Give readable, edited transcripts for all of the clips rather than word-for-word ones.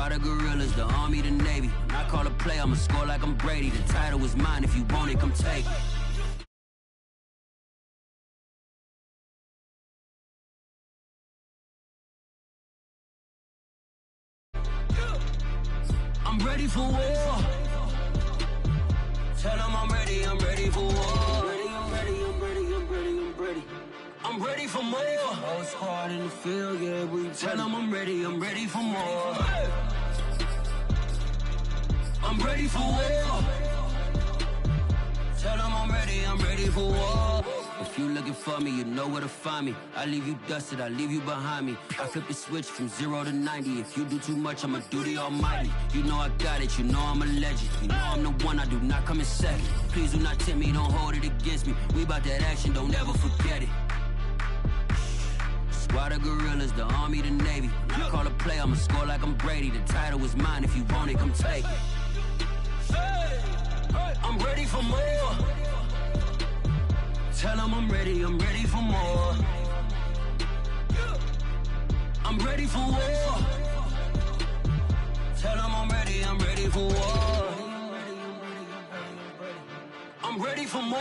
Squad of gorillas, the Army, the Navy. When I call a play, I'ma score like I'm Brady. The title is mine. If you want it, come take it. I'm ready for war. Tell them I'm ready for war. I'm ready for more. Whole squad in the field, yeah, we tell them I'm ready for more. I'm ready for war. Tell them I'm ready for war. If you looking for me, you know where to find me. I leave you dusted, I leave you behind me. I flip the switch from 0 to 90. If you do too much, I'ma do the almighty. You know I got it, you know I'm a legend. You know I'm the one, I do not come in second. Please do not tempt me, don't hold it against me. We about that action, don't ever forget it. Squad of gorillas, the Army, the Navy. When I call a play, I'ma score like I'm Brady. The title is mine, if you want it, come take it. I'm ready for more. Tell them I'm ready for more. I'm ready for war. Tell them I'm ready for war. I'm ready for more.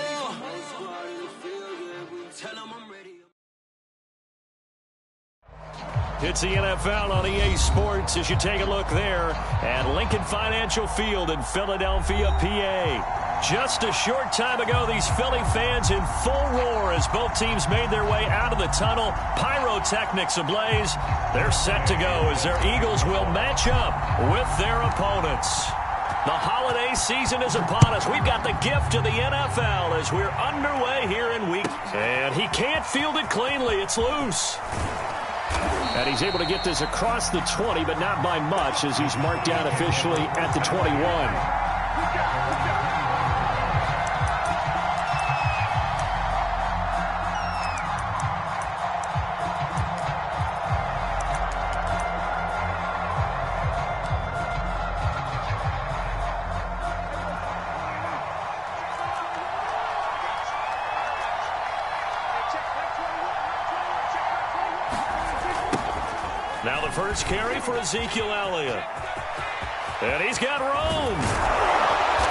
Tell them I'm ready. It's the NFL on EA Sports as you take a look there at Lincoln Financial Field in Philadelphia, PA. Just a short time ago, these Philly fans in full roar as both teams made their way out of the tunnel. Pyrotechnics ablaze. They're set to go as their Eagles will match up with their opponents. The holiday season is upon us. We've got the gift of the NFL as we're underway here in week. And he can't field it cleanly. It's loose. And he's able to get this across the 20, but not by much as he's marked down officially at the 21. Now the first carry for Ezekiel Elliott. And he's got room.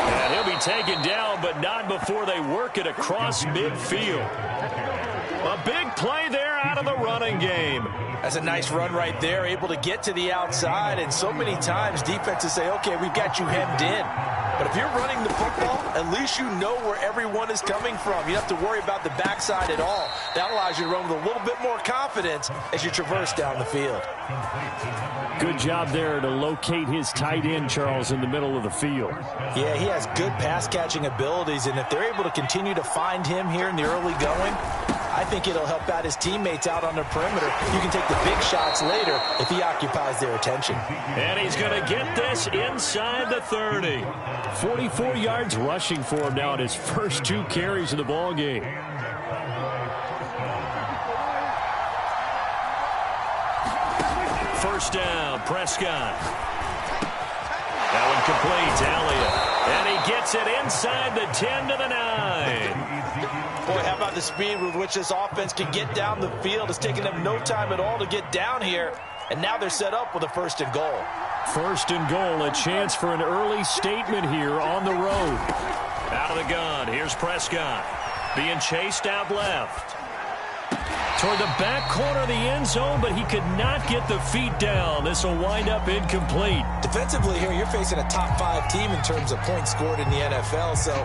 And he'll be taken down, but not before they work it across midfield. A big play there out of the running game. That's a nice run right there, able to get to the outside. And so many times defenses say, okay, we've got you hemmed in. But if you're running the football, at least you know where everyone is coming from. You don't have to worry about the backside at all. That allows you to run with a little bit more confidence as you traverse down the field. Good job there to locate his tight end, Charles, in the middle of the field. Yeah, he has good pass-catching abilities, and if they're able to continue to find him here in the early going, I think it'll help out his teammates out on the perimeter. You can take the big shots later if he occupies their attention. And he's going to get this inside the 30. 44 yards rushing for him now at his first 2 carries of the ball game. First down, Prescott. That one complete, Elliott. And he gets it inside the 10 to the 9. Boy, how about the speed with which this offense can get down the field? It's taking them no time at all to get down here. And now they're set up with a 1st and goal. 1st and goal, a chance for an early statement here on the road. Out of the gun, here's Prescott. Being chased out left. Toward the back corner of the end zone, but he could not get the feet down. This will wind up incomplete. Defensively here, you're facing a top 5 team in terms of points scored in the NFL. So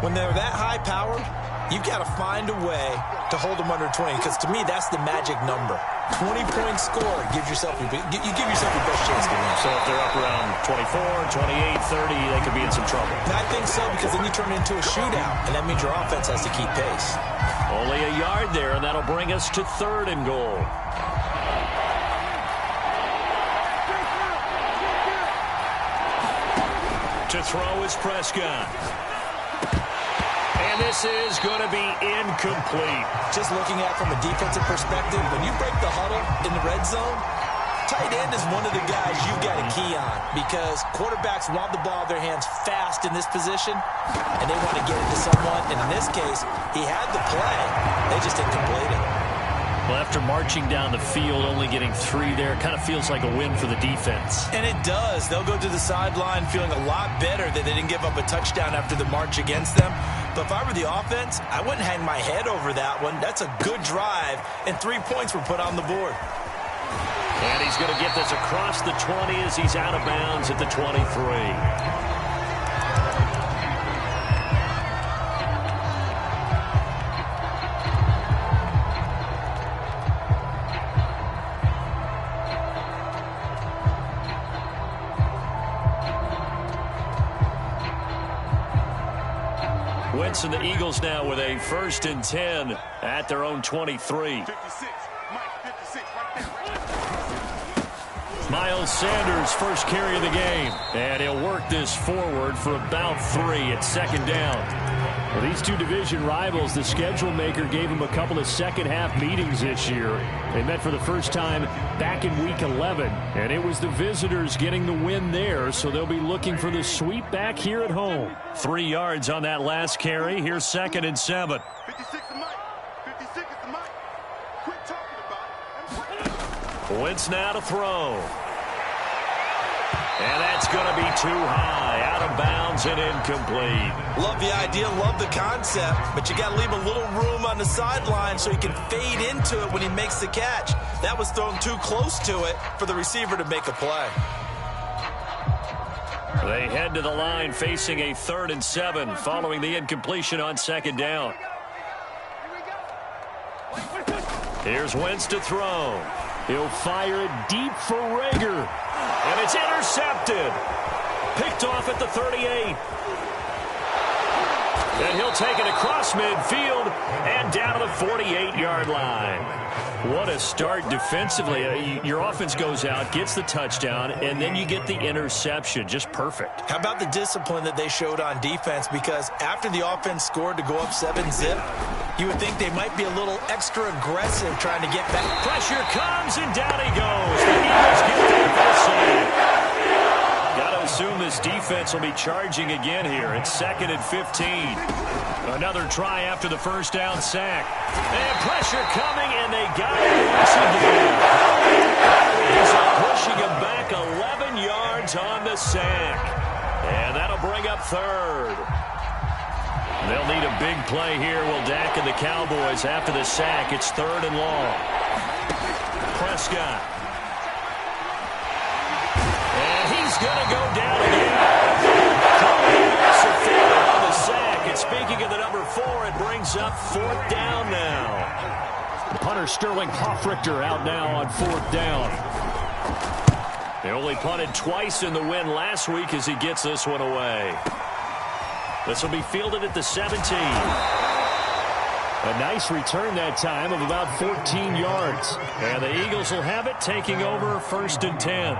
when they're that high-powered, you've got to find a way to hold them under 20, because to me, that's the magic number. 20-point score gives yourself you give yourself your best chance to win. So if they're up around 24, 28, 30, they could be in some trouble. And I think so, because then you turn it into a shootout, and that means your offense has to keep pace. Only a yard there, and that'll bring us to 3rd and goal. To throw is Prescott. And this is going to be incomplete. Just looking at it from a defensive perspective, when you break the huddle in the red zone, tight end is one of the guys you've got to key on, because quarterbacks want the ball in their hands fast in this position, and they want to get it to someone. And in this case, he had the play. They just didn't complete it. Well, after marching down the field, only getting 3 there, kind of feels like a win for the defense. And it does. They'll go to the sideline feeling a lot better that they didn't give up a touchdown after the march against them. But if I were the offense, I wouldn't hang my head over that one. That's a good drive, and 3 points were put on the board. And he's going to get this across the 20 as he's out of bounds at the 23. Wentz and the Eagles now with a 1st and 10 at their own 23. 56, Mike, 56, right there. Miles Sanders, first carry of the game. And he'll work this forward for about 3 at 2nd down. Well, these two division rivals, the schedule maker gave them a couple of second-half meetings this year. They met for the first time back in Week 11, and it was the visitors getting the win there, so they'll be looking for the sweep back here at home. 3 yards on that last carry. Here's 2nd and 7. 56 is Mike. 56 is the Mike. Quit talking about it. Wentz now to throw. And that's going to be too high, out of bounds and incomplete. Love the idea, love the concept, but you got to leave a little room on the sideline so he can fade into it when he makes the catch. That was thrown too close to it for the receiver to make a play. They head to the line facing a 3rd and 7 following the incompletion on 2nd down. Here's Wentz to throw. He'll fire it deep for Rager. And it's intercepted. Picked off at the 38. And he'll take it across midfield and down to the 48-yard line. What a start defensively. Your offense goes out, gets the touchdown, and then you get the interception. Just perfect. How about the discipline that they showed on defense? Because after the offense scored to go up 7-zip, you would think they might be a little extra aggressive trying to get back. Pressure comes, and down he goes. The Eagles get there for the sack. Got to assume this defense will be charging again here. It's 2nd and 15. Another try after the first down sack. And pressure coming, and they got it once again. He's pushing him back 11 yards on the sack. And that'll bring up 3rd. They'll need a big play here. Will Dak and the Cowboys after the sack. It's 3rd and long. Prescott. And he's going to go down again. On the sack. And speaking of the number 4, it brings up 4th down now. The punter Sterling Hoffrichter out now on 4th down. They only punted twice in the win last week as he gets this one away. This will be fielded at the 17. A nice return that time of about 14 yards. And the Eagles will have it, taking over 1st and 10.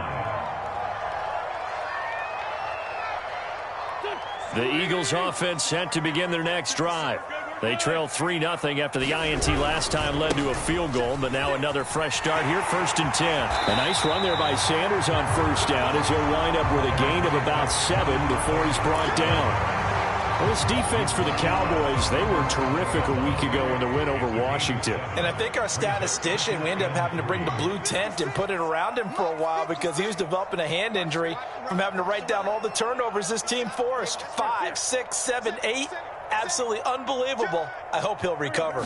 The Eagles offense set to begin their next drive. They trail 3-0 after the INT last time led to a field goal, but now another fresh start here, 1st and 10. A nice run there by Sanders on 1st down as he'll wind up with a gain of about 7 before he's brought down. Well, this defense for the Cowboys, they were terrific a week ago in the win over Washington. And I think our statistician, we ended up having to bring the blue tent and put it around him for a while because he was developing a hand injury from having to write down all the turnovers this team forced. 5, 6, 7, 8. Absolutely unbelievable. I hope he'll recover.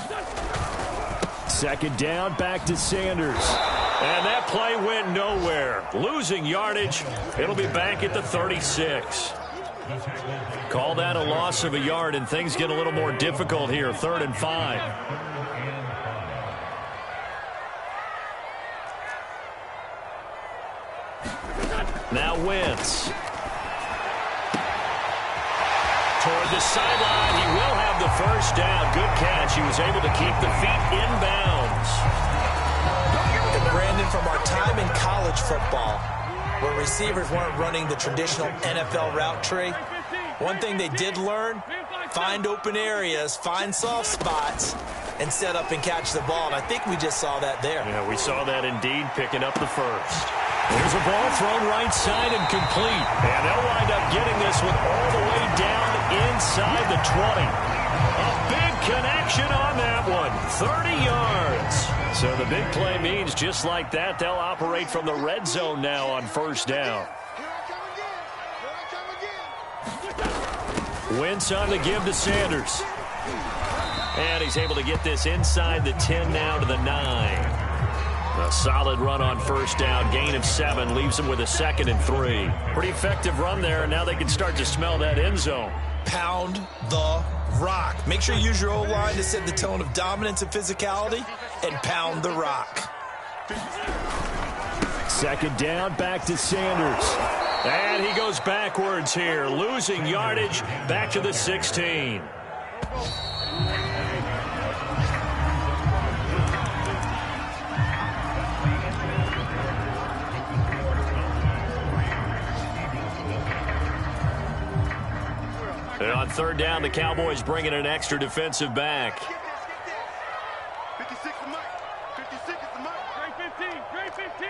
2nd down, back to Sanders. And that play went nowhere. Losing yardage. It'll be back at the 36. Call that a loss of a yard, and things get a little more difficult here. 3rd and 5. Now Wentz. Toward the sideline. He will have the 1st down. Good catch. He was able to keep the feet in bounds. And Brandon, from our time in college football, where receivers weren't running the traditional NFL route tree, one thing they did learn, find open areas, find soft spots, and set up and catch the ball. And I think we just saw that there. Yeah, we saw that indeed, picking up the 1st. There's a ball thrown right side and complete. And they'll wind up getting this one all the way down inside the 20. Up big connection on that one. 30 yards. So the big play means just like that, they'll operate from the red zone now on first down. Wentz on the give to Sanders. And he's able to get this inside the 10 now to the 9. A solid run on first down. Gain of 7 leaves him with a 2nd and 3. Pretty effective run there, and now they can start to smell that end zone. Pound the rock. Make sure you use your O-line to set the tone of dominance and physicality, and pound the rock. 2nd down, back to Sanders. And he goes backwards here, losing yardage back to the 16. And on 3rd down, the Cowboys bring in an extra defensive back. 56 is Mike. 56 is the Mike. Trey 15. Trey 15.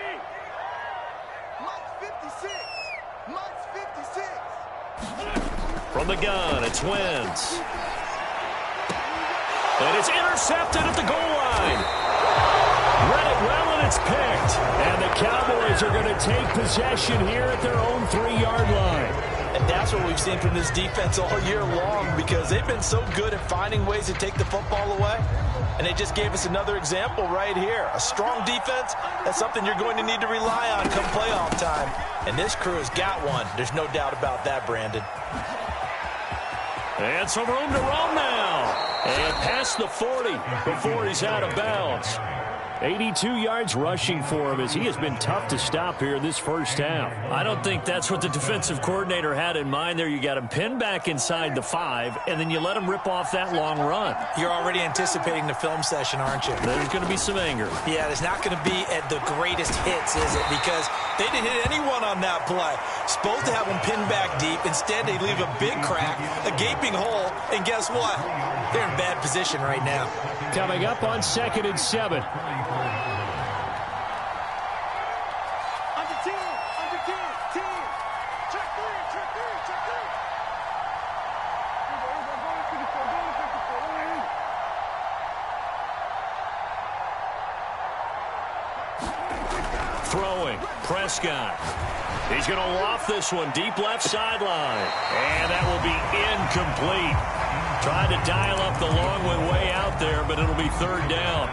Mike's 56. Mike's 56. From the gun, it's Wentz. And it's intercepted at the goal line. Read it well, and it's picked. And the Cowboys are going to take possession here at their own 3-yard line. And that's what we've seen from this defense all year long, because they've been so good at finding ways to take the football away. And they just gave us another example right here. A strong defense, that's something you're going to need to rely on come playoff time. And this crew has got one. There's no doubt about that, Brandon. And some room to roam now. And past the 40 before he's out of bounds. 82 yards rushing for him as he has been tough to stop here this first half. I don't think that's what the defensive coordinator had in mind there. You got him pinned back inside the 5, and then you let him rip off that long run. You're already anticipating the film session, aren't you? There's going to be some anger. Yeah, there's not going to be at the greatest hits, is it? Because they didn't hit anyone on that play. Supposed to have them pinned back deep. Instead, they leave a big crack, a gaping hole, and guess what? They're in bad position right now. Coming up on 2nd and 7. Throwing, Prescott. He's going to loft this one deep left sideline. And that will be incomplete. Tried to dial up the long one way out there, but it'll be 3rd down.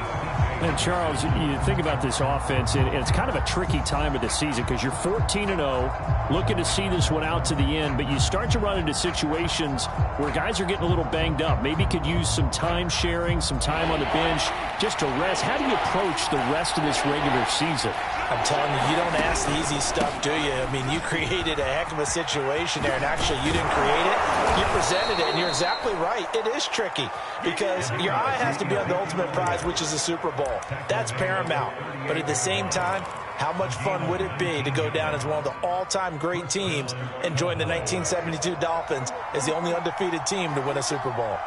And Charles, you think about this offense, and it's kind of a tricky time of the season because you're 14-0, looking to see this one out to the end, but you start to run into situations where guys are getting a little banged up. Maybe could use some time sharing, some time on the bench just to rest. How do you approach the rest of this regular season? I'm telling you, you don't ask the easy stuff, do you? I mean, you created a heck of a situation there, and actually you didn't create it. You presented it, and you're exactly right. It is tricky because your eye has to be on the ultimate prize, which is the Super Bowl. That's paramount. But at the same time, how much fun would it be to go down as one of the all-time great teams and join the 1972 Dolphins as the only undefeated team to win a Super Bowl?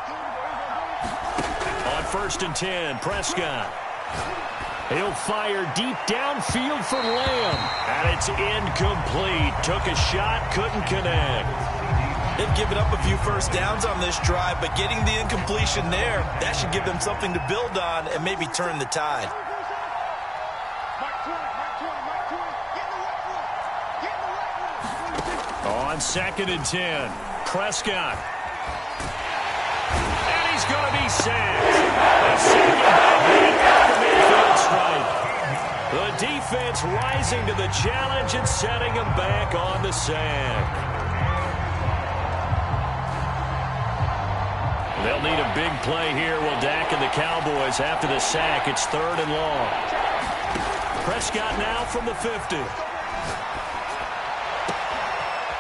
On 1st and 10, Prescott. He'll fire deep downfield for Lamb. And it's incomplete. Took a shot, couldn't connect. They've given up a few first downs on this drive, but getting the incompletion there, that should give them something to build on and maybe turn the tide. On 2nd and 10, Prescott. And he's going to be sacked. A second back at the midfield stripe. The defense rising to the challenge and setting him back on the sack. They'll need a big play here. Will Dak and the Cowboys after the sack. It's 3rd and long. Prescott now from the 50.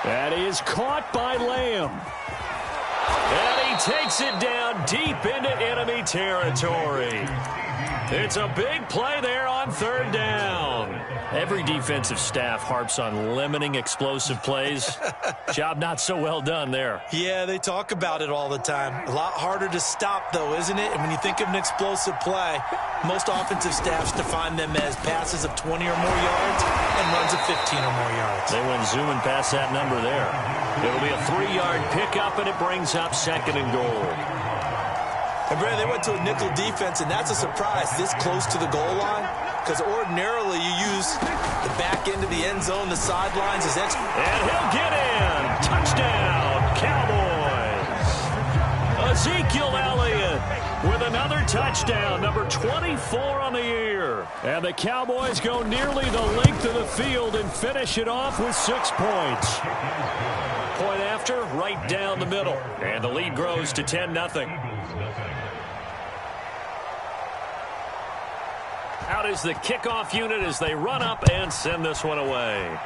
That is caught by Lamb. And he takes it down deep into enemy territory. It's a big play there on 3rd down. Every defensive staff harps on limiting explosive plays. Job not so well done there. Yeah, they talk about it all the time. A lot harder to stop, though, isn't it? And when you think of an explosive play, most offensive staffs define them as passes of 20 or more yards and runs of 15 or more yards. They went zooming past that number there. It'll be a 3-yard pickup, and it brings up 2nd and goal. And Brandon, they went to a nickel defense, and that's a surprise this close to the goal line, because ordinarily you use the back end of the end zone, the sidelines as extra. And he'll get in. Touchdown, Cowboys. Ezekiel Elliott with another touchdown, number 24 on the year. And the Cowboys go nearly the length of the field and finish it off with 6 points. Point after, right down the middle. And the lead grows to 10-0. Out is the kickoff unit as they run up and send this one away.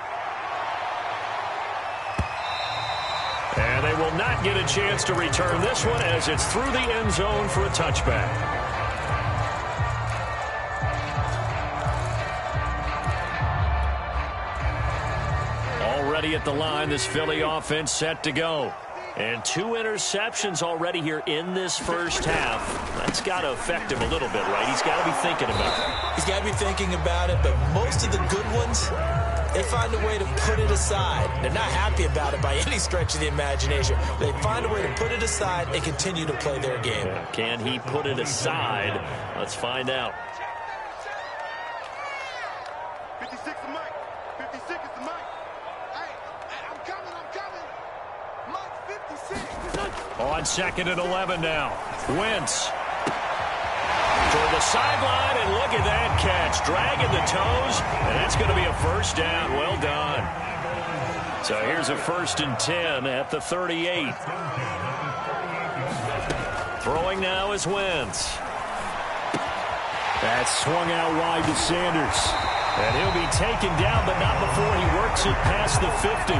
And they will not get a chance to return this one as it's through the end zone for a touchback. Already at the line, this Philly offense set to go. And 2 interceptions already here in this first half. That's got to affect him a little bit, right? He's got to be thinking about it. He's got to be thinking about it, but most of the good ones, they find a way to put it aside. They're not happy about it by any stretch of the imagination. They find a way to put it aside and continue to play their game. Can he put it aside? Let's find out. 56 is Mike. 56 is the Mike. Hey, I'm coming. Mike 56. On 2nd and 11 now. Wentz. Toward the sideline, and look at that catch. Dragging the toes, and that's going to be a first down. Well done. So here's a 1st and 10 at the 38. Throwing now is Wentz. That's swung out wide to Sanders. And he'll be taken down, but not before he works it past the 50.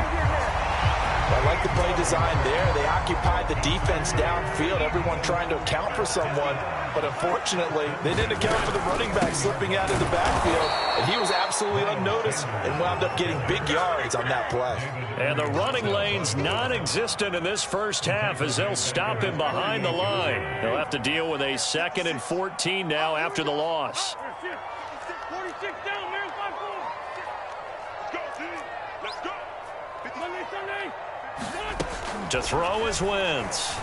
I like the play design there. They occupied the defense downfield, everyone trying to account for someone. But unfortunately, they didn't account for the running back slipping out of the backfield. And he was absolutely unnoticed and wound up getting big yards on that play. And the running lane's non-existent in this first half as they'll stop him behind the line. They'll have to deal with a 2nd and 14 now after the loss. 46 down, man. 5-4. Let's go, team. Let's go. Sunday. To throw is Wentz.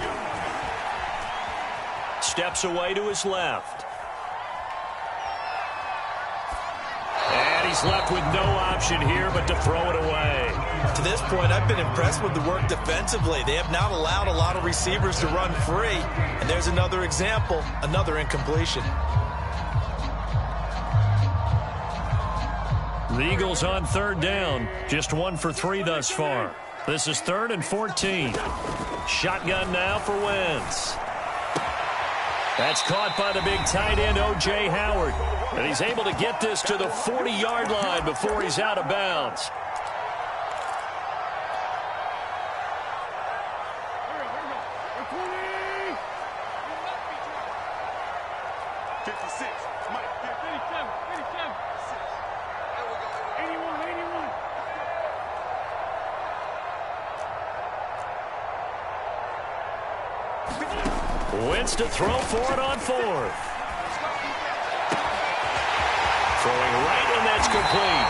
Steps away to his left. And he's left with no option here but to throw it away. To this point, I've been impressed with the work defensively. They have not allowed a lot of receivers to run free. And there's another example, another incompletion. The Eagles on 3rd down. Just 1 for 3 thus far. This is 3rd and 14. Shotgun now for Wentz. That's caught by the big tight end, O.J. Howard. And he's able to get this to the 40-yard line before he's out of bounds. Wentz to throw for it on 4th. Throwing right, and that's complete.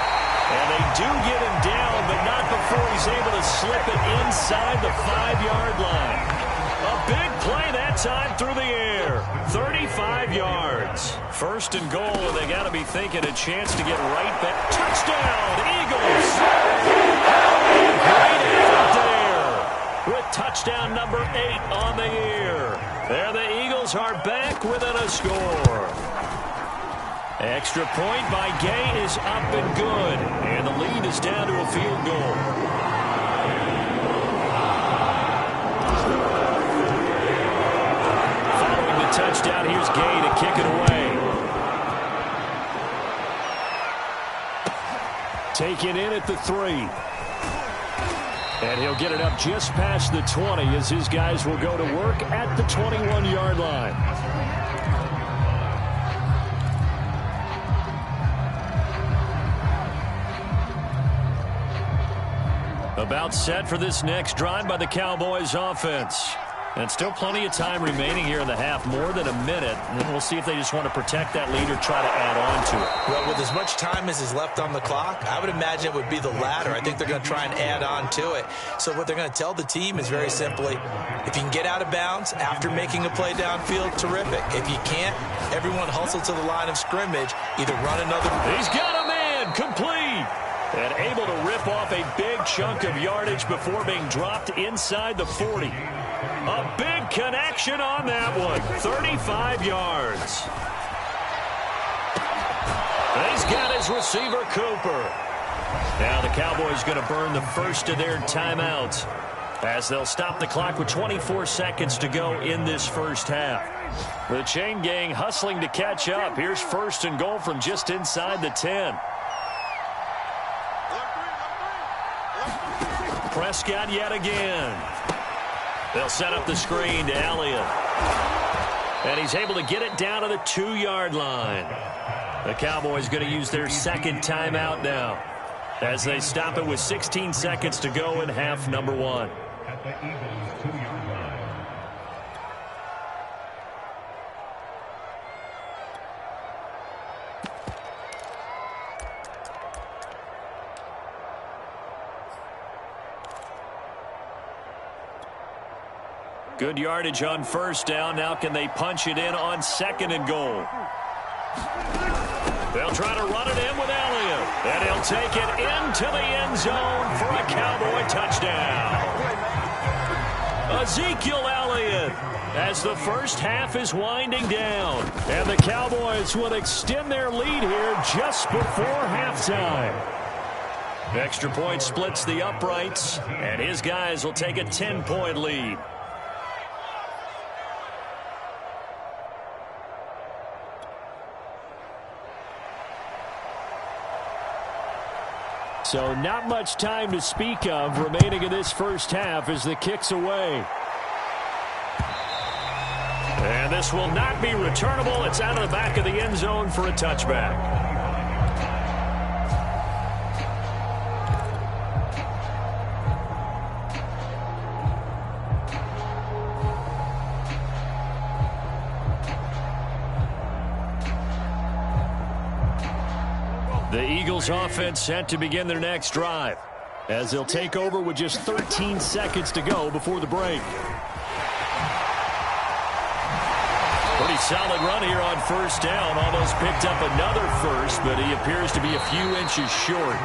And they do get him down, but not before he's able to slip it inside the 5-yard line. A big play that time through the air. 35 yards. 1st and goal, and they got to be thinking a chance to get right back. Touchdown, Eagles! Great effort there with touchdown number 8 on the year. There the Eagles are back within a score. Extra point by Gay is up and good. And the lead is down to a field goal. Following the touchdown, here's Gay to kick it away. Taken in at the 3. And he'll get it up just past the 20 as his guys will go to work at the 21-yard line. About set for this next drive by the Cowboys offense. And still plenty of time remaining here in the half, more than a minute. And we'll see if they just want to protect that lead or try to add on to it. Well, with as much time as is left on the clock, I would imagine it would be the latter. I think they're going to try and add on to it. So what they're going to tell the team is very simply, if you can get out of bounds after making a play downfield, terrific. If you can't, everyone hustle to the line of scrimmage, either run another. He's got a man, complete. And able to rip off a big chunk of yardage before being dropped inside the 40. A big connection on that one. 35 yards. And he's got his receiver, Cooper. Now the Cowboys going to burn the first of their timeouts as they'll stop the clock with 24 seconds to go in this first half. The chain gang hustling to catch up. Here's first and goal from just inside the 10. Prescott yet again. They'll set up the screen to Elliott. And he's able to get it down to the 2-yard line. The Cowboys going to use their second timeout now as they stop it with 16 seconds to go in half number 1. At the Eagles' 2-yard line. Good yardage on first down. Now can they punch it in on second and goal? They'll try to run it in with Elliott. And he'll take it into the end zone for a Cowboy touchdown. Ezekiel Elliott as the first half is winding down. And the Cowboys will extend their lead here just before halftime. Extra point splits the uprights, and his guys will take a 10-point lead. So not much time to speak of remaining in this first half as the kick's away. And this will not be returnable. It's out of the back of the end zone for a touchback. The Eagles offense set to begin their next drive as they'll take over with just 13 seconds to go before the break. Pretty solid run here on first down. Almost picked up another first, but he appears to be a few inches short.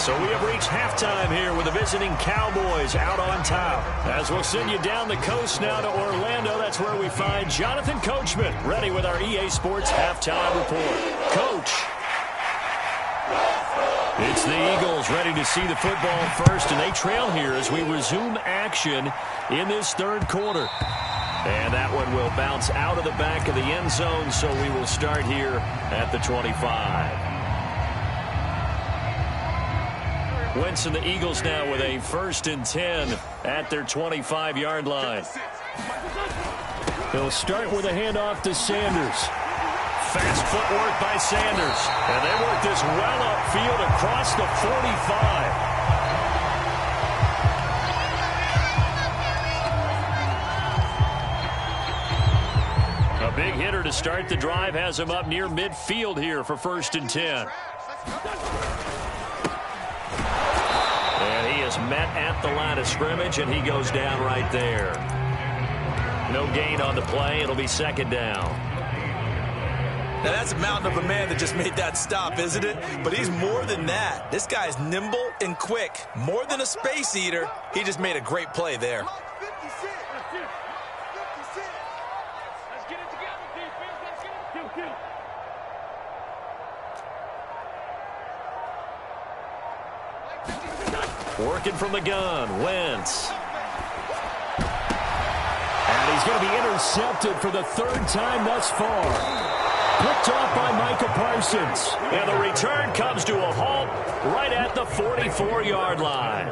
So we have reached halftime here with the visiting Cowboys out on top. As we'll send you down the coast now to Orlando, that's where we find Jonathan Coachman ready with our EA Sports halftime report. Coach. It's the Eagles ready to see the football first, and they trail here as we resume action in this third quarter. And that one will bounce out of the back of the end zone, so we will start here at the 25. Wentz and the Eagles now with a 1st and 10 at their 25-yard line. They'll start with a handoff to Sanders. Fast footwork by Sanders. And they work this well upfield across the 45. A big hitter to start the drive has him up near midfield here for 1st and 10. And he is met at the line of scrimmage, and he goes down right there. No gain on the play. It'll be 2nd down. Now, that's a mountain of a man that just made that stop, isn't it? But he's more than that. This guy's nimble and quick. More than a space eater. He just made a great play there. Let's get it together, defense. Let's get it. Working from the gun, Wentz. And he's going to be intercepted for the 3rd time thus far. Picked off by Micah Parsons. And the return comes to a halt right at the 44-yard line.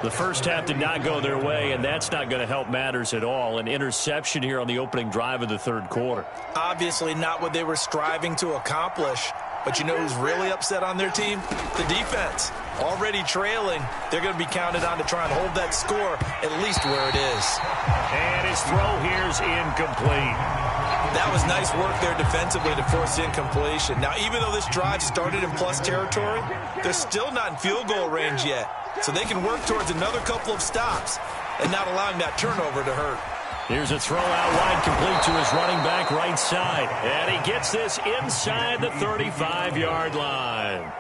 The first half did not go their way, and that's not going to help matters at all. An interception here on the opening drive of the 3rd quarter. Obviously not what they were striving to accomplish. But you know who's really upset on their team? The defense. already trailing. They're going to be counted on to try and hold that score at least where it is. And his throw here's incomplete. That was nice work there defensively to force the incompletion. Now, even though this drive started in plus territory, they're still not in field goal range yet. So they can work towards another couple of stops and not allowing that turnover to hurt. Here's a throw out wide, complete to his running back right side. And he gets this inside the 35-yard line.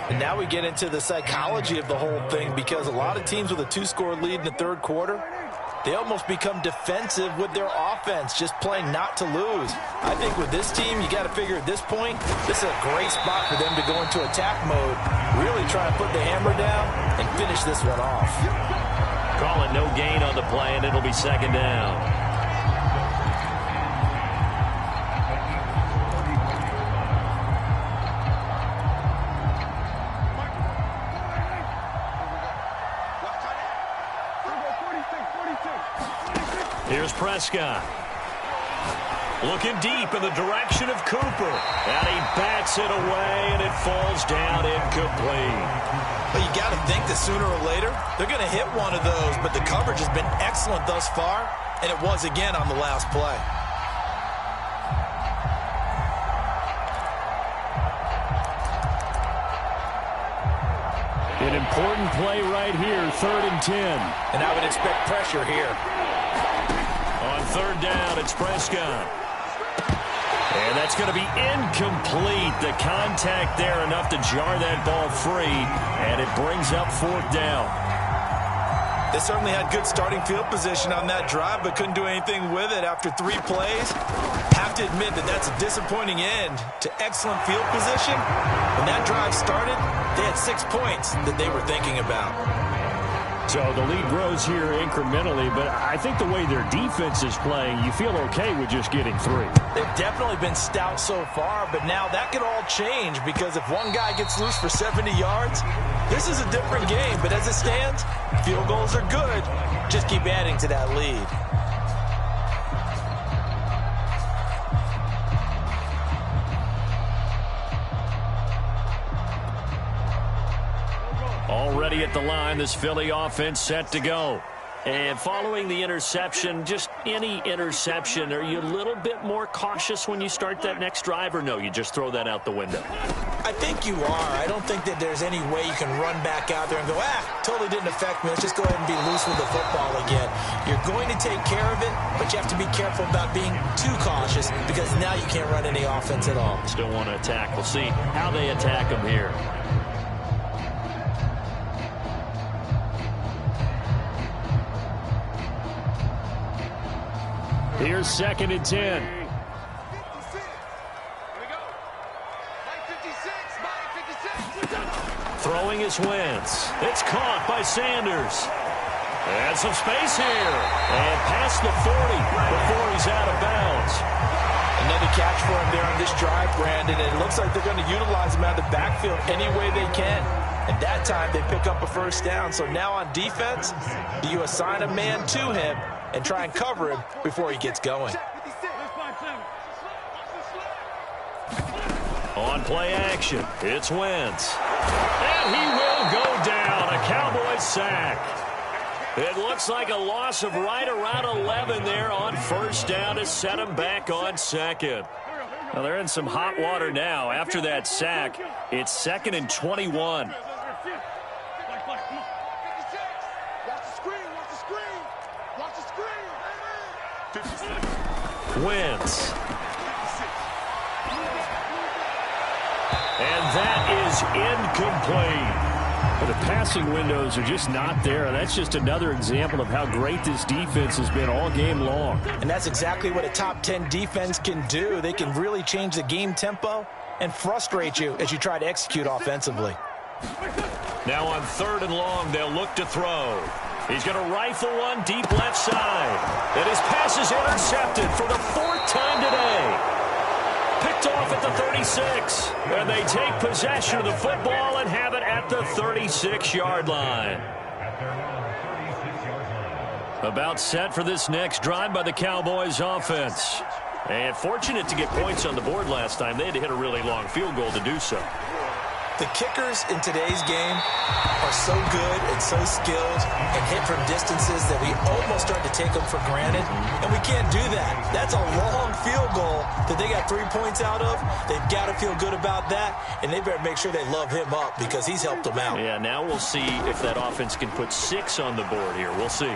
And now we get into the psychology of the whole thing, because a lot of teams with a 2-score lead in the third quarter, they almost become defensive with their offense, just playing not to lose. I think with this team, you got to figure at this point, this is a great spot for them to go into attack mode, really try and put the hammer down and finish this one off. Call it no gain on the play, and it'll be second down. Here's Prescott. Looking deep in the direction of Cooper. And he bats it away, and it falls down incomplete. Well, you got to think that sooner or later, they're going to hit one of those, but the coverage has been excellent thus far, and it was again on the last play. An important play right here, 3rd and 10. And I would expect pressure here. On 3rd down, it's Prescott. And that's going to be incomplete. The contact there enough to jar that ball free, and it brings up 4th down. They certainly had good starting field position on that drive, but couldn't do anything with it after 3 plays. Have to admit that that's a disappointing end to excellent field position. When that drive started, they had 6 points that they were thinking about. So the lead grows here incrementally, but I think the way their defense is playing, you feel okay with just getting 3. They've definitely been stout so far, but now that could all change, because if one guy gets loose for 70 yards, this is a different game. But as it stands, field goals are good. Just keep adding to that lead. Already at the line, this Philly offense set to go. And following the interception, just any interception, are you a little bit more cautious when you start that next drive, or no, you just throw that out the window? I think you are. I don't think that there's any way you can run back out there and go, totally didn't affect me. Let's just go ahead and be loose with the football again. You're going to take care of it, but you have to be careful about being too cautious, because now you can't run any offense at all. Still want to attack. We'll see how they attack them here. Here's 2nd and 10. Throwing is Wentz. It's caught by Sanders. And some space here. And past the 40 before he's out of bounds. Another catch for him there on this drive, Brandon. And it looks like they're going to utilize him out of the backfield any way they can. And that time they pick up a 1st down. So now on defense, do you assign a man to him and try and cover him before he gets going? On play action, it's Wentz. And he will go down. A Cowboys sack. It looks like a loss of right around 11 there on 1st down to set him back on 2nd. Well, they're in some hot water now. After that sack, it's 2nd and 21. Wentz. And that is incomplete. But the passing windows are just not there. That's just another example of how great this defense has been all game long. And that's exactly what a top 10 defense can do. They can really change the game tempo and frustrate you as you try to execute offensively. Now on 3rd and long, they'll look to throw. He's going to rifle one deep left side. And his pass is intercepted for the 4th time today. Picked off at the 36. And they take possession of the football and have it at the 36-yard line. About set for this next drive by the Cowboys offense. And fortunate to get points on the board last time. They had to hit a really long field goal to do so. The kickers in today's game are so good and so skilled and hit from distances that we almost start to take them for granted, and we can't do that. That's a long field goal that they got 3 points out of. They've got to feel good about that, and they better make sure they love him up because he's helped them out. Yeah, now we'll see if that offense can put 6 on the board here. We'll see.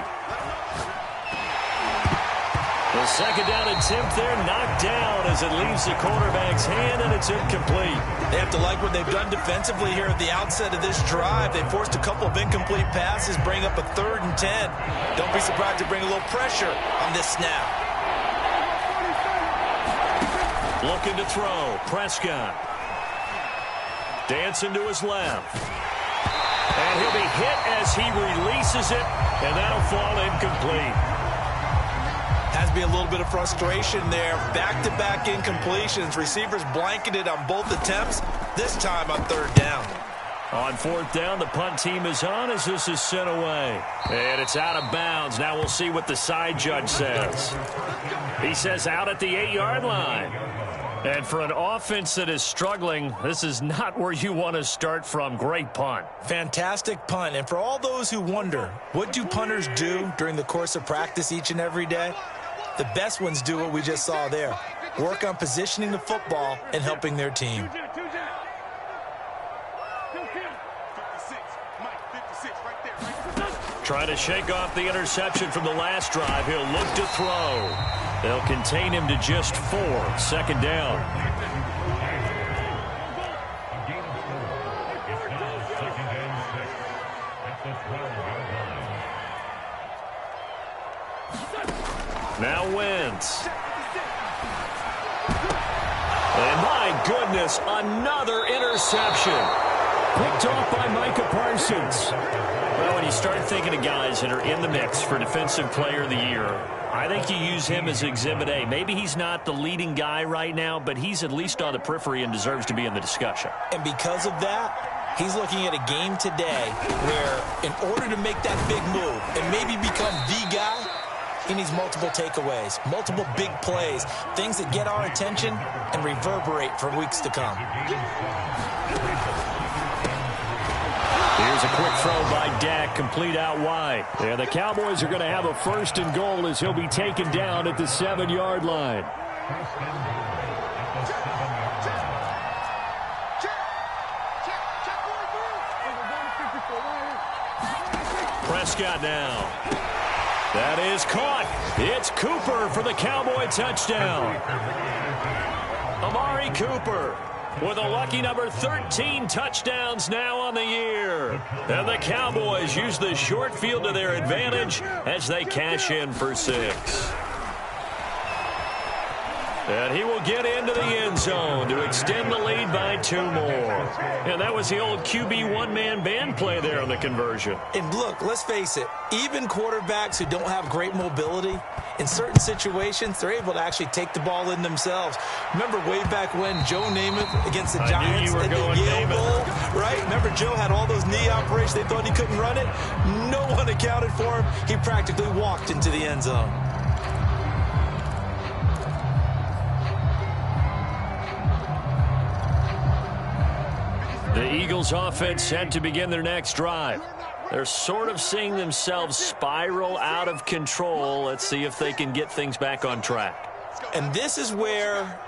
The second down attempt there knocked down as it leaves the quarterback's hand, and it's incomplete. They have to like what they've done defensively here at the outset of this drive. They forced a couple of incomplete passes, bring up a 3rd and 10. Don't be surprised to bring a little pressure on this snap. Looking to throw. Prescott. Dancing to his left. And he'll be hit as he releases it, and that'll fall incomplete. Has to be a little bit of frustration there. Back-to-back incompletions. Receivers blanketed on both attempts, this time on 3rd down. On 4th down, the punt team is on as this is sent away. And it's out of bounds. Now we'll see what the side judge says. He says out at the 8-yard line. And for an offense that is struggling, this is not where you want to start from. Great punt. Fantastic punt. And for all those who wonder, what do punters do during the course of practice each and every day? The best ones do what we just saw there. Work on positioning the football and helping their team. Trying to shake off the interception from the last drive. He'll look to throw. They'll contain him to just 4. 2nd down. Now Wentz. And my goodness, another interception. Picked off by Micah Parsons. Well, when you start thinking of guys that are in the mix for Defensive Player of the Year, I think you use him as Exhibit A. Maybe he's not the leading guy right now, but he's at least on the periphery and deserves to be in the discussion. And because of that, he's looking at a game today where in order to make that big move and maybe become the guy, he needs multiple takeaways, multiple big plays, things that get our attention and reverberate for weeks to come. Here's a quick throw by Dak, complete out wide. And the Cowboys are going to have a 1st and goal as he'll be taken down at the 7-yard line. Prescott now. That is caught. It's Cooper for the Cowboy touchdown. Amari Cooper with a lucky number 13 touchdowns now on the year. And the Cowboys use the short field to their advantage as they cash in for 6. And he will get into the end zone to extend the lead by 2 more. And that was the old QB one-man band play there on the conversion. And look, let's face it, even quarterbacks who don't have great mobility, in certain situations, they're able to actually take the ball in themselves. Remember way back when Joe Namath against the Giants at the Yale Bowl, right? Remember Joe had all those knee operations. They thought he couldn't run it. No one accounted for him. He practically walked into the end zone. The Eagles offense set to begin their next drive. They're sort of seeing themselves spiral out of control. Let's see if they can get things back on track. And this is where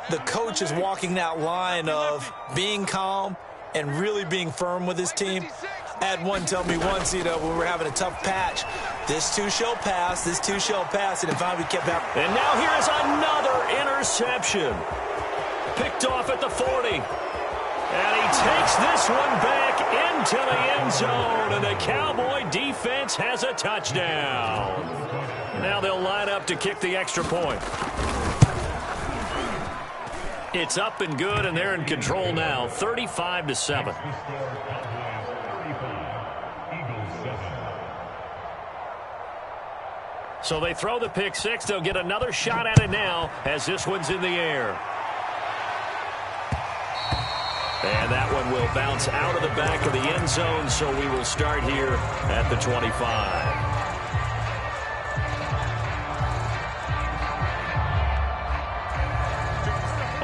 the coach is walking that line of being calm and really being firm with his team. I had one tell me once, when we were having a tough patch, this too shall pass, this too shall pass, and it finally kept happening. And now here's another interception. Picked off at the 40. And he takes this one back into the end zone, and the Cowboy defense has a touchdown. Now they'll line up to kick the extra point. It's up and good, and they're in control now, 35-7. So they throw the pick 6. They'll get another shot at it now as this one's in the air. And that one will bounce out of the back of the end zone, so we will start here at the 25.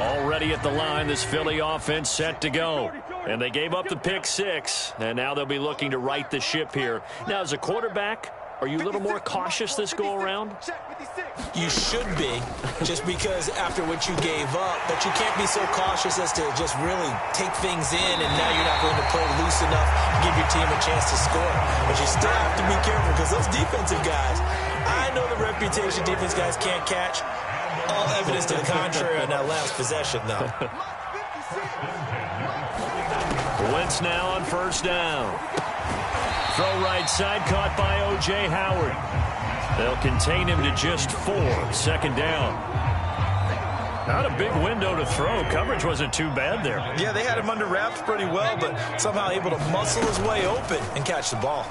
Already at the line, this Philly offense set to go. And they gave up the pick 6, and now they'll be looking to right the ship here. Now, as a quarterback, are you a little more cautious this go-around? You should be, just because after what you gave up, but you can't be so cautious as to just really take things in, and now you're not going to play loose enough to give your team a chance to score. But you still have to be careful, because those defensive guys, I know the reputation defense guys can't catch. All evidence to the contrary on that last possession, though. Wentz now on first down. Throw right side, caught by O.J. Howard. They'll contain him to just 4, second down. Not a big window to throw. Coverage wasn't too bad there. Yeah, they had him under wraps pretty well, but somehow able to muscle his way open and catch the ball.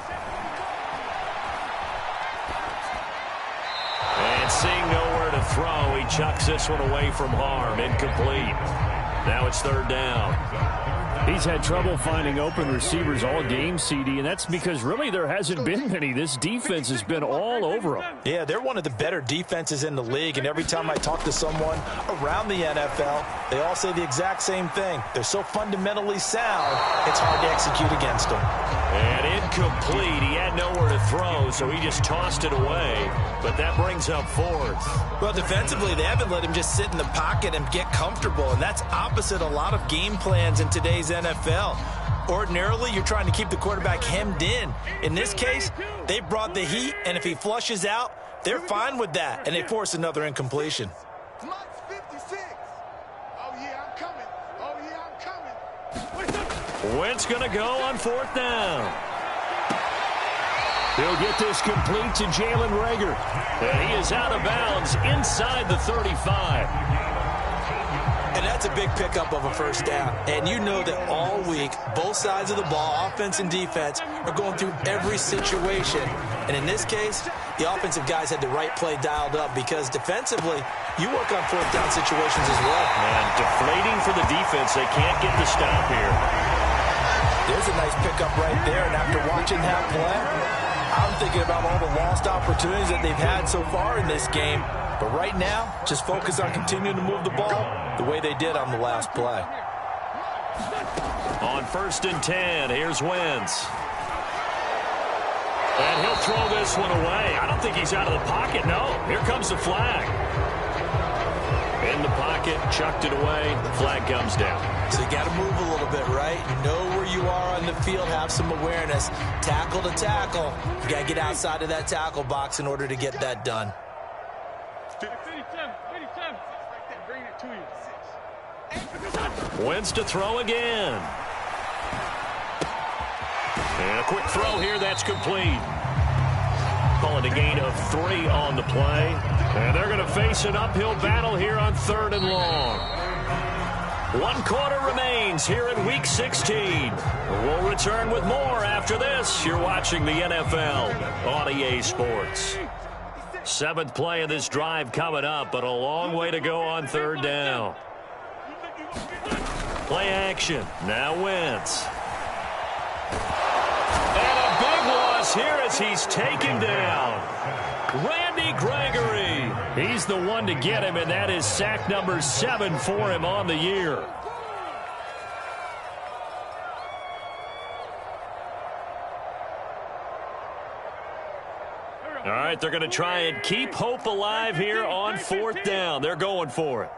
And seeing nowhere to throw, he chucks this one away from harm. Incomplete. Now it's third down. He's had trouble finding open receivers all game, CD, and that's because really there hasn't been many. This defense has been all over him. Yeah, they're one of the better defenses in the league, and every time I talk to someone around the NFL, they all say the exact same thing. They're so fundamentally sound, it's hard to execute against them. And incomplete. He had nowhere to throw, so he just tossed it away. But that brings up 4th. Well, defensively, they haven't let him just sit in the pocket and get comfortable, and that's opposite a lot of game plans in today's NFL. Ordinarily, you're trying to keep the quarterback hemmed in. In this case, they brought the heat, and if he flushes out, they're fine with that, and they force another incompletion. Clock's 56. Oh, yeah, I'm coming. Oh, yeah, I'm coming. Wentz going to go on 4th down. He'll get this complete to Jalen Reagor. And he is out of bounds inside the 35. And that's a big pickup of a first down. And you know that all week, both sides of the ball, offense and defense, are going through every situation. And in this case, the offensive guys had the right play dialed up, because defensively, you work on 4th down situations as well. And deflating for the defense. They can't get the stop here. There's a nice pickup right there. And after watching that play, I'm thinking about all the lost opportunities that they've had so far in this game. But right now, just focus on continuing to move the ball the way they did on the last play. On 1st and 10, here's Wentz. And he'll throw this one away. I don't think he's out of the pocket, no. Here comes the flag. In the pocket, chucked it away. Flag comes down. So you got to move a little bit, right? You know where you are on the field, have some awareness. Tackle to tackle. You got to get outside of that tackle box in order to get that done. 87. Bring it to you. Wentz to throw again. And a quick throw here, that's complete. Calling a gain of 3 on the play. And they're going to face an uphill battle here on 3rd and long. 1 quarter remains here in Week 16. We'll return with more after this. You're watching the NFL on EA Sports. 7th play of this drive coming up, but a long way to go on 3rd down. Play action. Now Wentz. And a big loss here as he's taken down. Randy Gregory. He's the one to get him, and that is sack number 7 for him on the year. All right, they're going to try and keep hope alive here on 4th down. They're going for it.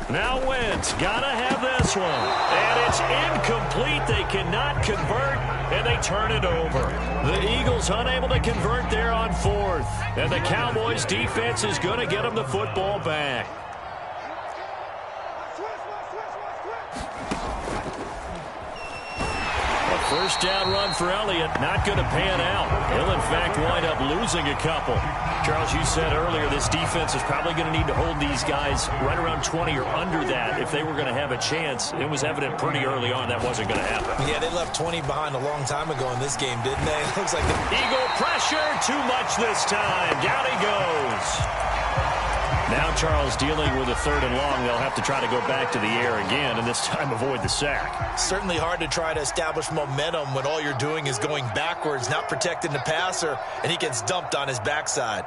Now Wentz, got to have this one. And it's incomplete. They cannot convert, and they turn it over. The Eagles unable to convert there on 4th. And the Cowboys defense is going to get them the football back. First down run for Elliott, not going to pan out. He'll, in fact, wind up losing a couple. Charles, you said earlier this defense is probably going to need to hold these guys right around 20 or under that if they were going to have a chance. It was evident pretty early on that wasn't going to happen. Yeah, they left 20 behind a long time ago in this game, didn't they? It looks like the Eagle pressure, too much this time. Down he goes. Now Charles dealing with a 3rd and long. They'll have to try to go back to the air again, and this time avoid the sack. Certainly hard to try to establish momentum when all you're doing is going backwards, not protecting the passer, and he gets dumped on his backside.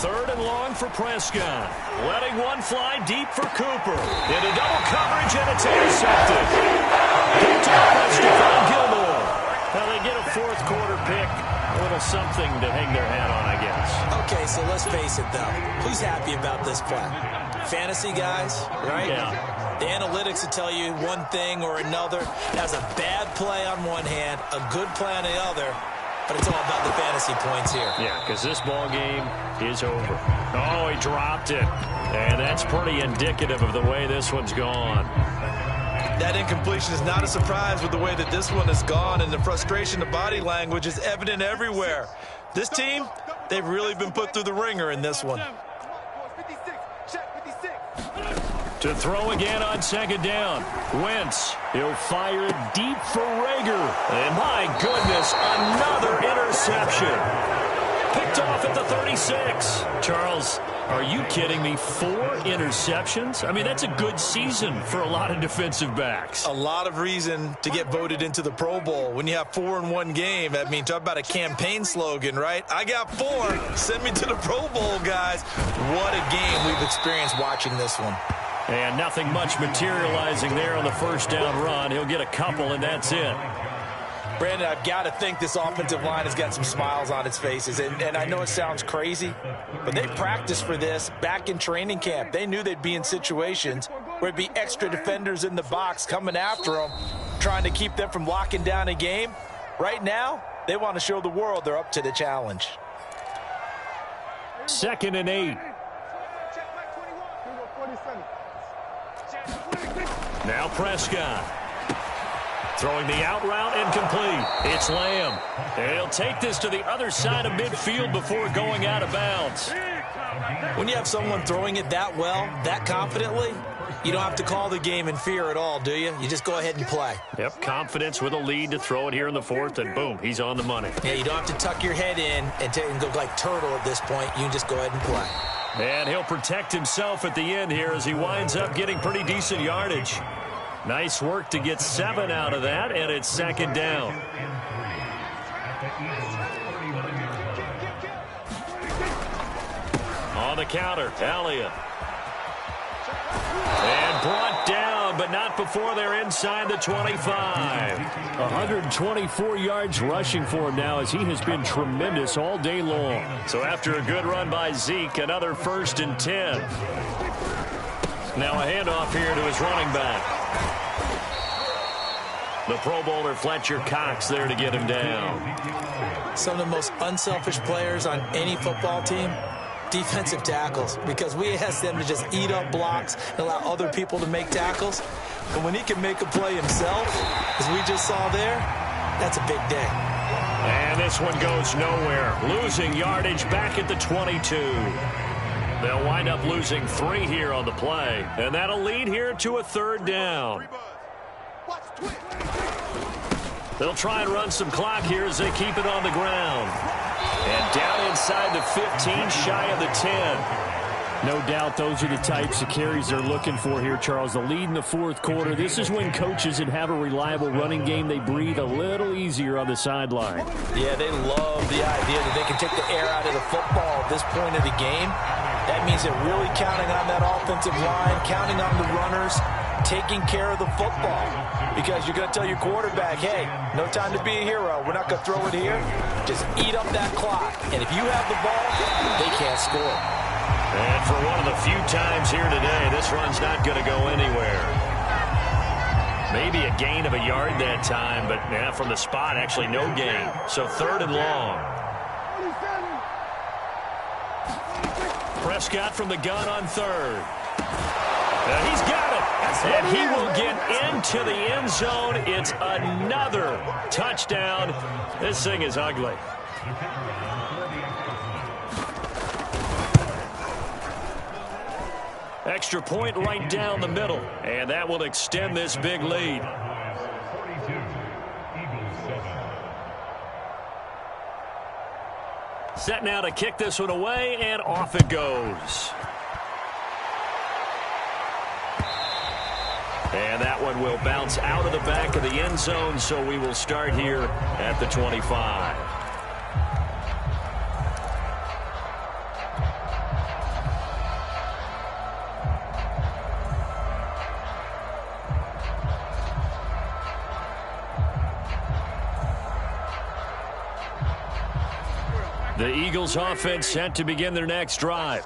3rd and long for Prescott. Letting one fly deep for Cooper. Into double coverage, and it's intercepted. Picked up by Stephon Gilmore. Well, they get a 4th quarter pick. A little something to hang their hat on, I guess. Okay, so let's face it, though. Who's happy about this play? Fantasy guys, right? Yeah. The analytics will tell you one thing or another. That's a bad play on one hand, a good play on the other. But it's all about the fantasy points here. Yeah, because this ball game is over. Oh, he dropped it. And that's pretty indicative of the way this one's gone. That incompletion is not a surprise with the way that this one has gone, and the frustration, the body language is evident everywhere. This team, they've really been put through the ringer in this one. To throw again on 2nd down. Wentz, he'll fire deep for Rager. And my goodness, another interception. Picked off at the 36. Charles, are you kidding me? 4 interceptions? I mean, that's a good season for a lot of defensive backs. A lot of reason to get voted into the Pro Bowl. When you have 4 in one game, I mean, talk about a campaign slogan, right? I got 4. Send me to the Pro Bowl, guys. What a game we've experienced watching this one. And nothing much materializing there on the 1st down run. He'll get a couple, and that's it. Brandon, I've got to think this offensive line has got some smiles on its faces. And I know it sounds crazy, but they practiced for this back in training camp. They knew they'd be in situations where it'd be extra defenders in the box coming after them, trying to keep them from locking down a game. Right now, they want to show the world they're up to the challenge. 2nd and 8. Now Prescott. Throwing the out route incomplete. It's Lamb. And he'll take this to the other side of midfield before going out of bounds. When you have someone throwing it that well, that confidently, you don't have to call the game in fear at all, do you? You just go ahead and play. Yep, confidence with a lead to throw it here in the 4th, and boom, he's on the money. Yeah, you don't have to tuck your head in and go like turtle at this point. You can just go ahead and play. And he'll protect himself at the end here as he winds up getting pretty decent yardage. Nice work to get 7 out of that, and it's 2nd down. On the counter, Elliott. And brought down, but not before they're inside the 25. 124 yards rushing for him now as he has been tremendous all day long. So after a good run by Zeke, another 1st and 10. Now a handoff here to his running back. The Pro Bowler Fletcher Cox there to get him down. Some of the most unselfish players on any football team, defensive tackles, because we ask them to just eat up blocks and allow other people to make tackles. But when he can make a play himself, as we just saw there, that's a big day. And this one goes nowhere. Losing yardage back at the 22. They'll wind up losing 3 here on the play. And that'll lead here to a 3rd down. They'll try and run some clock here as they keep it on the ground. And down inside the 15, shy of the 10. No doubt those are the types of carries they're looking for here, Charles. The lead in the 4th quarter. This is when coaches that have a reliable running game, they breathe a little easier on the sideline. Yeah, they love the idea that they can take the air out of the football at this point of the game. That means they're really counting on that offensive line, counting on the runners, taking care of the football. Because you're going to tell your quarterback, hey, no time to be a hero. We're not going to throw it here. Just eat up that clock. And if you have the ball, they can't score. And for one of the few times here today, this run's not going to go anywhere. Maybe a gain of a yard that time, but yeah, from the spot, actually no gain. So 3rd and long. Prescott from the gun on 3rd. He's got it. And he will get into the end zone. It's another touchdown. This thing is ugly. Extra point right down the middle. And that will extend this big lead. 42, Eagles 7. Set now to kick this one away, and off it goes. And that one will bounce out of the back of the end zone, so we will start here at the 25. The Eagles offense set to begin their next drive.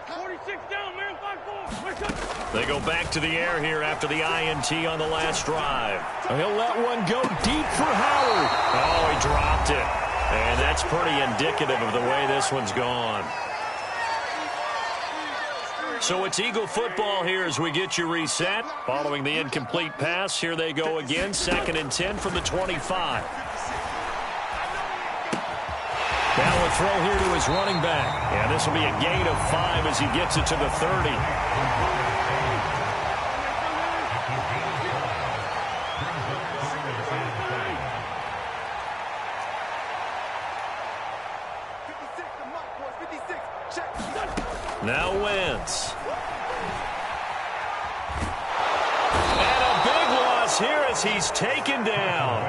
46 down, man. 5-4. They go back to the air here after the INT on the last drive. He'll let one go deep for Howard. Oh, he dropped it. And that's pretty indicative of the way this one's gone. So it's Eagle football here as we get you reset. Following the incomplete pass, here they go again. 2nd and 10 from the 25. Now a throw here to his running back. And this will be a gain of 5 as he gets it to the 30. Now Wentz. And a big loss here as he's taken down.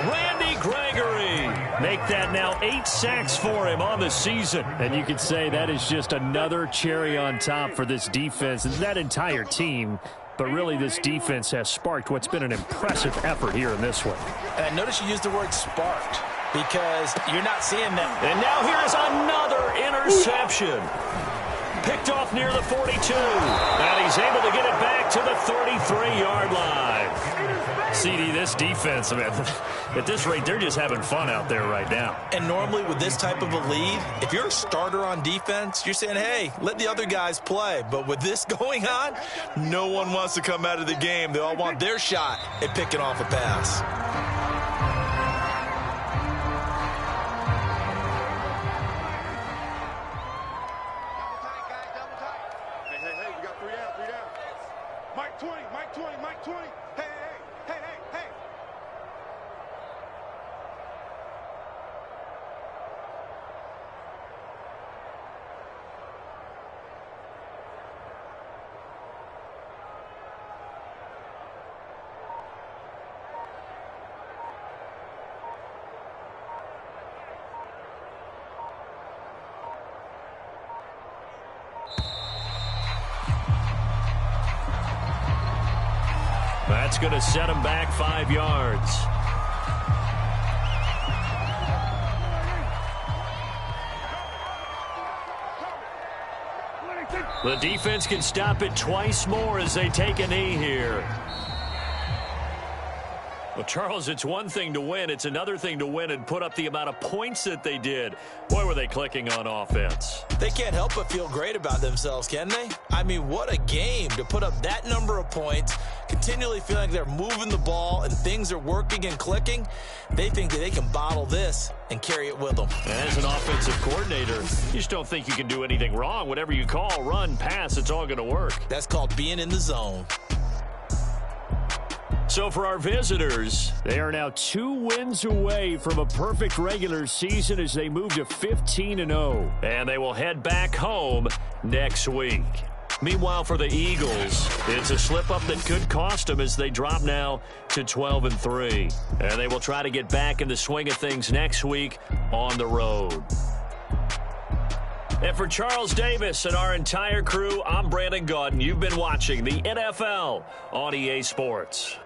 Randy Gregory. Make that now 8 sacks for him on the season. And you could say that is just another cherry on top for this defense and that entire team. But really, this defense has sparked what's been an impressive effort here in this one. And notice you used the word sparked because you're not seeing that. And now here's another interception. Picked off near the 42. And he's able to get it back to the 33-yard line. CD, this defense, man, at this rate, they're just having fun out there right now. And normally with this type of a lead, if you're a starter on defense, you're saying, hey, let the other guys play. But with this going on, no one wants to come out of the game. They all want their shot at picking off a pass. Mike 20. Hey. That's going to set him back 5 yards. The defense can stop it twice more as they take a knee here. Well, Charles, it's one thing to win. It's another thing to win and put up the amount of points that they did. Boy, were they clicking on offense. They can't help but feel great about themselves, can they? I mean, what a game to put up that number of points, continually feeling like they're moving the ball and things are working and clicking. They think that they can bottle this and carry it with them. As an offensive coordinator, you just don't think you can do anything wrong. Whatever you call, run, pass, it's all going to work. That's called being in the zone. So for our visitors, they are now 2 wins away from a perfect regular season as they move to 15-0. And they will head back home next week. Meanwhile, for the Eagles, it's a slip-up that could cost them as they drop now to 12-3. And they will try to get back in the swing of things next week on the road. And for Charles Davis and our entire crew, I'm Brandon Gaudin. You've been watching the NFL on EA Sports.